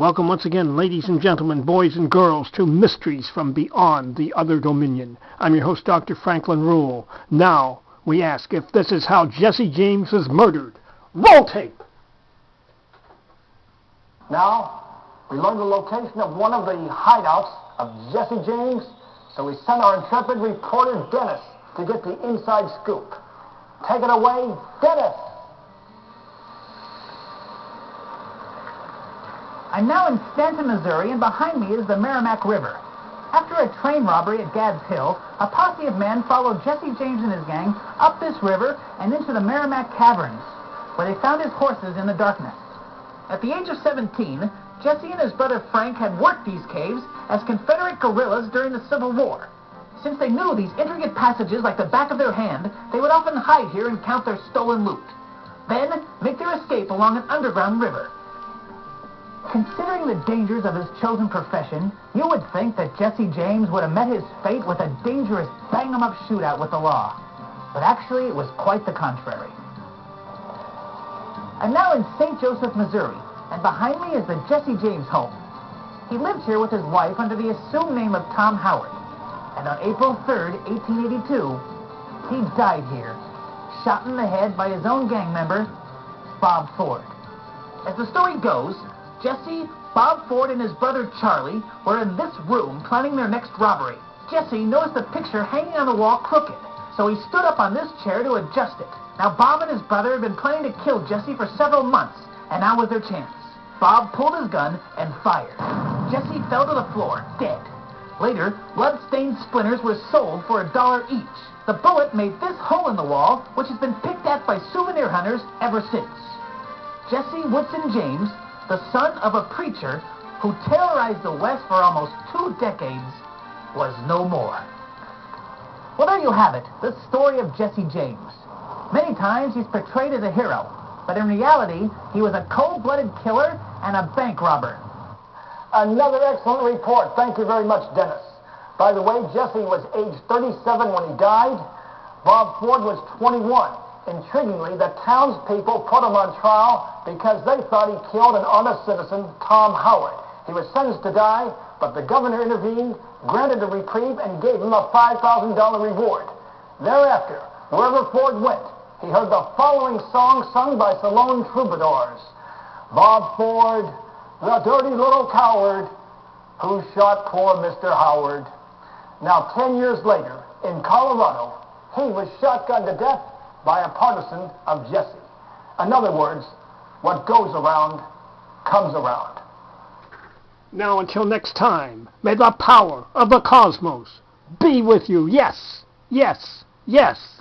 Welcome once again, ladies and gentlemen, boys and girls, to Mysteries from Beyond the Other Dominion. I'm your host, Dr. Franklin Rule. Now, we ask if this is how Jesse James was murdered. Roll tape! Now, we learned the location of one of the hideouts of Jesse James, so we sent our intrepid reporter, Dennis, to get the inside scoop. Take it away, Dennis! I'm now in Stanton, Missouri, and behind me is the Merrimack River. After a train robbery at Gadd's Hill, a posse of men followed Jesse James and his gang up this river and into the Merrimack Caverns, where they found his horses in the darkness. At the age of 17, Jesse and his brother Frank had worked these caves as Confederate guerrillas during the Civil War. Since they knew these intricate passages like the back of their hand, they would often hide here and count their stolen loot. Then, make their escape along an underground river. Considering the dangers of his chosen profession, you would think that Jesse James would have met his fate with a dangerous bang-em-up shootout with the law. But actually, it was quite the contrary. I'm now in St. Joseph, Missouri, and behind me is the Jesse James home. He lived here with his wife under the assumed name of Tom Howard. And on April 3rd, 1882, he died here, shot in the head by his own gang member, Bob Ford. As the story goes, Jesse, Bob Ford, and his brother Charlie were in this room planning their next robbery. Jesse noticed the picture hanging on the wall crooked, so he stood up on this chair to adjust it. Now, Bob and his brother had been planning to kill Jesse for several months, and now was their chance. Bob pulled his gun and fired. Jesse fell to the floor, dead. Later, blood-stained splinters were sold for $1 each. The bullet made this hole in the wall, which has been picked at by souvenir hunters ever since. Jesse Woodson James, the son of a preacher who terrorized the West for almost 2 decades, was no more. Well, there you have it, the story of Jesse James. Many times he's portrayed as a hero, but in reality, he was a cold-blooded killer and a bank robber. Another excellent report. Thank you very much, Dennis. By the way, Jesse was age 37 when he died. Bob Ford was 21. Intriguingly, the townspeople put him on trial because they thought he killed an honest citizen, Tom Howard. He was sentenced to die, but the governor intervened, granted a reprieve, and gave him a $5,000 reward. Thereafter, wherever Ford went, he heard the following song sung by Salone troubadours. Bob Ford, the dirty little coward who shot poor Mr. Howard. Now, 10 years later, in Colorado, he was shotgunned to death by a partisan of Jesse. In other words, what goes around comes around. Now, until next time, may the power of the cosmos be with you. Yes, yes, yes.